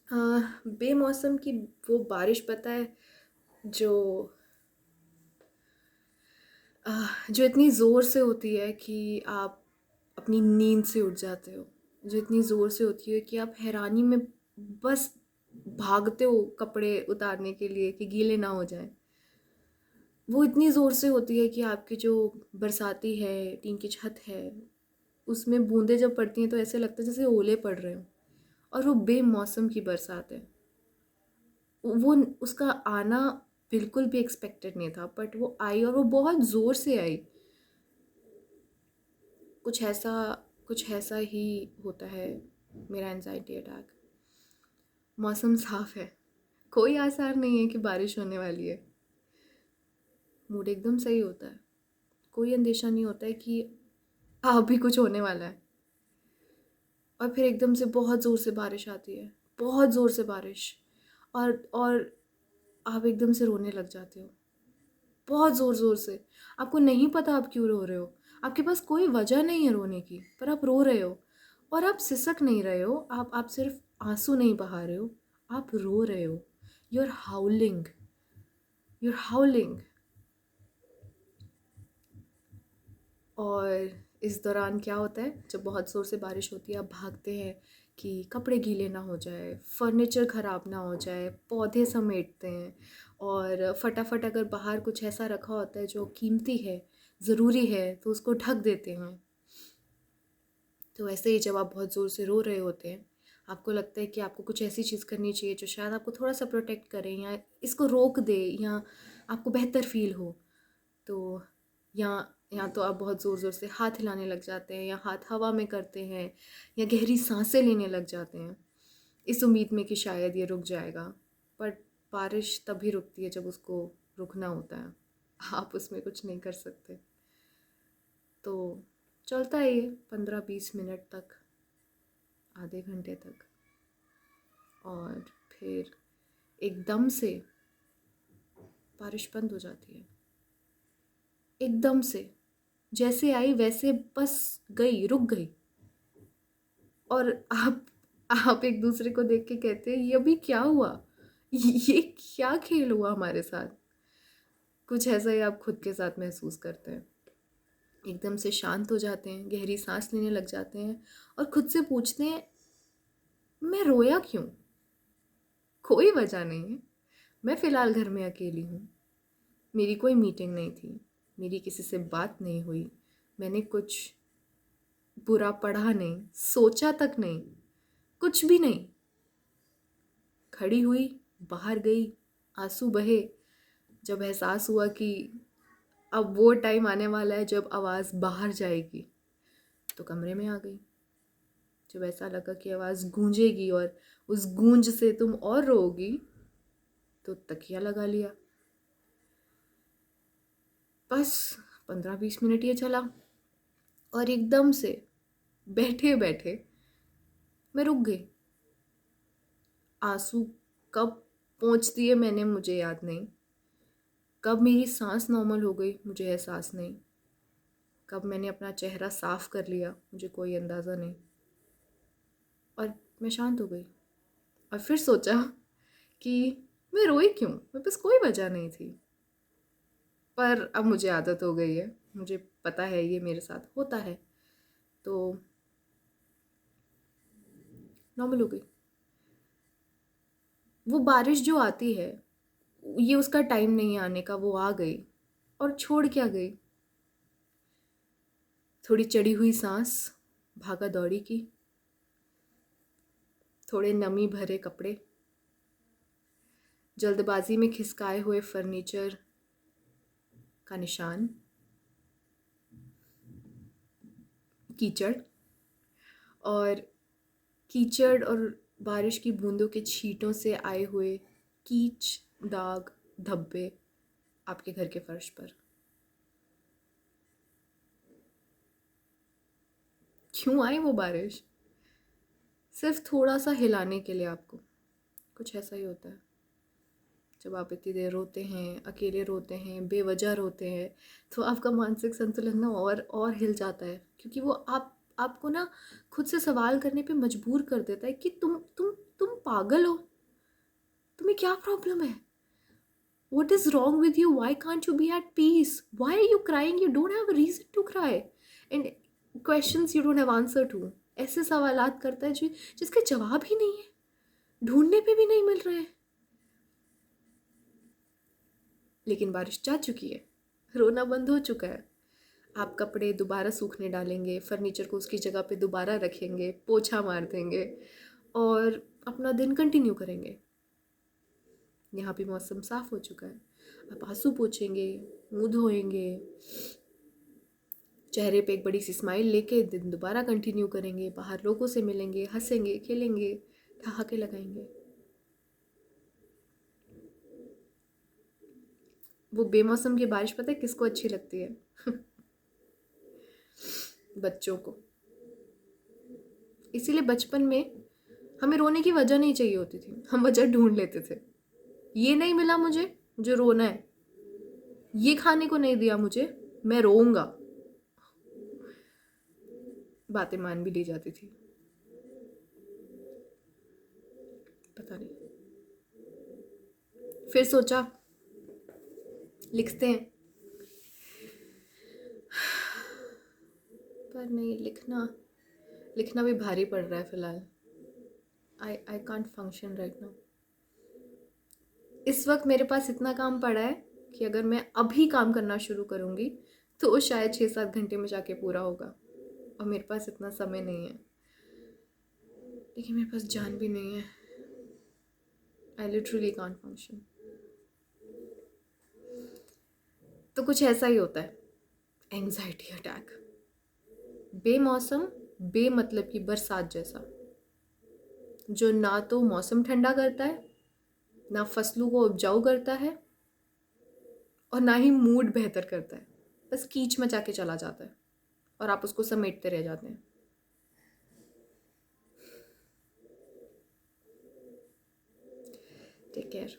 अ, बेमौसम की वो बारिश पता है जो अ, जो इतनी ज़ोर से होती है कि आप अपनी नींद से उठ जाते हो। जो इतनी ज़ोर से होती है कि आप हैरानी में बस भागते हो कपड़े उतारने के लिए कि गीले ना हो जाएँ। वो इतनी ज़ोर से होती है कि आपकी जो बरसाती है, टीन की छत है, उसमें बूँदें जब पड़ती हैं तो ऐसे लगता है जैसे ओले पड़ रहे हों। और वो बेमौसम की बरसात है। वो उसका आना बिल्कुल भी एक्सपेक्टेड नहीं था, बट वो आई और वो बहुत ज़ोर से आई। कुछ ऐसा कुछ ऐसा ही होता है मेरा एंग्ज़ायटी अटैक। मौसम साफ़ है, कोई आसार नहीं है कि बारिश होने वाली है। मूड एकदम सही होता है, कोई अंदेशा नहीं होता है कि अभी कुछ होने वाला है। और फिर एकदम से बहुत ज़ोर से बारिश आती है, बहुत ज़ोर से बारिश, और आप एकदम से रोने लग जाते हो, बहुत ज़ोर-ज़ोर से। आपको नहीं पता आप क्यों रो रहे हो, आपके पास कोई वजह नहीं है रोने की, पर आप रो रहे हो। और आप सिसक नहीं रहे हो, आप सिर्फ़ आँसू नहीं बहा रहे हो, आप रो रहे हो। You are howling, you are howling. और इस दौरान क्या होता है, जब बहुत ज़ोर से बारिश होती है, आप भागते हैं कि कपड़े गीले ना हो जाए, फर्नीचर ख़राब ना हो जाए, पौधे समेटते हैं और फटाफट अगर बाहर कुछ ऐसा रखा होता है जो कीमती है, ज़रूरी है, तो उसको ढक देते हैं। तो ऐसे ही जब आप बहुत ज़ोर से रो रहे होते हैं, आपको लगता है कि आपको कुछ ऐसी चीज़ करनी चाहिए जो शायद आपको थोड़ा-सा प्रोटेक्ट करे या इसको रोक दे या आपको बेहतर फ़ील हो। तो या या तो आप बहुत ज़ोर-ज़ोर से हाथ हिलाने लग जाते हैं या हाथ हवा में करते हैं या गहरी साँसें लेने लग जाते हैं, इस उम्मीद में कि शायद ये रुक जाएगा। बट बारिश तभी रुकती है जब उसको रुकना होता है। आप उसमें कुछ नहीं कर सकते। तो चलता है ये 15-20 मिनट तक, आधे घंटे तक, और फिर एकदम से बारिश बंद हो जाती है। एकदम से, जैसे आई वैसे बस गई, रुक गई। और आप एक दूसरे को देख के कहते हैं ये अभी क्या हुआ? ये क्या खेल हुआ हमारे साथ? कुछ ऐसा ही आप खुद के साथ महसूस करते हैं। एकदम से शांत हो जाते हैं, गहरी सांस लेने लग जाते हैं और खुद से पूछते हैं, मैं रोया क्यों? कोई वजह नहीं है। मैं फ़िलहाल घर में अकेली हूँ। मेरी कोई मीटिंग नहीं थी, मेरी किसी से बात नहीं हुई, मैंने कुछ बुरा पढ़ा नहीं, सोचा तक नहीं, कुछ भी नहीं। खड़ी हुई, बाहर गई, आंसू बहे, जब एहसास हुआ कि अब वो टाइम आने वाला है जब आवाज़ बाहर जाएगी, तो कमरे में आ गई। जब ऐसा लगा कि आवाज़ गूंजेगी और उस गूंज से तुम और रोओगी, तो तकिया लगा लिया। बस 15-20 मिनट ये चला और एकदम से बैठे बैठे मैं रुक गई। आंसू कब पहुँच दिए मैंने मुझे याद नहीं, कब मेरी सांस नॉर्मल हो गई मुझे एहसास नहीं, कब मैंने अपना चेहरा साफ कर लिया मुझे कोई अंदाज़ा नहीं। और मैं शांत हो गई और फिर सोचा कि मैं रोई क्यों, मेरे पास कोई वजह नहीं थी। पर अब मुझे आदत हो गई है, मुझे पता है ये मेरे साथ होता है, तो नॉर्मल हो गई। वो बारिश जो आती है, ये उसका टाइम नहीं आने का, वो आ गई और छोड़ क्या गई। थोड़ी चढ़ी हुई सांस भागा दौड़ी की, थोड़े नमी भरे कपड़े, जल्दबाजी में खिसकाए हुए फर्नीचर का निशान, कीचड़, और कीचड़ और बारिश की बूंदों के छींटों से आए हुए कीच दाग धब्बे आपके घर के फर्श पर। क्यों आई वो बारिश? सिर्फ थोड़ा सा हिलाने के लिए आपको। कुछ ऐसा ही होता है जब आप इतनी देर रोते हैं, अकेले रोते हैं, बेवजह रोते हैं, तो आपका मानसिक संतुलन ना और हिल जाता है, क्योंकि वो आपको ना खुद से सवाल करने पे मजबूर कर देता है कि तुम पागल हो? तुम्हें क्या प्रॉब्लम है? What is wrong with you? Why can't you be at peace? Why are you crying? You don't have a reason to cry. And questions you don't have answer to. ऐसे सवालात करता है जिसके जवाब ही नहीं है, ढूंढने पे भी नहीं मिल रहे हैं। लेकिन बारिश जा चुकी है, रोना बंद हो चुका है। आप कपड़े दोबारा सूखने डालेंगे, फर्नीचर को उसकी जगह पे दोबारा रखेंगे, पोछा मार देंगे और अपना दिन कंटिन्यू करेंगे। यहाँ भी मौसम साफ हो चुका है। आप आंसू पोछेंगे, मुंह धोएंगे, चेहरे पे एक बड़ी सी स्माइल लेके दिन दोबारा कंटिन्यू करेंगे, बाहर लोगों से मिलेंगे, हंसेंगे, खेलेंगे, ठहाके लगाएंगे। वो बेमौसम की बारिश पता है किसको अच्छी लगती है? बच्चों को। इसीलिए बचपन में हमें रोने की वजह नहीं चाहिए होती थी, हम वजह ढूंढ लेते थे। ये नहीं मिला मुझे जो रोना है, ये खाने को नहीं दिया मुझे, मैं रोऊंगा। बातें मान भी ली जाती थी। पता नहीं, फिर सोचा लिखते हैं, पर नहीं, लिखना भी भारी पड़ रहा है फिलहाल। I can't function right now. इस वक्त मेरे पास इतना काम पड़ा है कि अगर मैं अभी काम करना शुरू करूँगी तो वो शायद 6-7 घंटे में जाके पूरा होगा, और मेरे पास इतना समय नहीं है। लेकिन मेरे पास जान भी नहीं है। I literally can't function. तो कुछ ऐसा ही होता है, एंग्जाइटी अटैक। बेमौसम, बेमतलब की बरसात जैसा, जो ना तो मौसम ठंडा करता है, ना फसलों को उपजाऊ करता है, और ना ही मूड बेहतर करता है। बस कीच मचा के चला जाता है और आप उसको समेटते रह जाते हैं। Take care.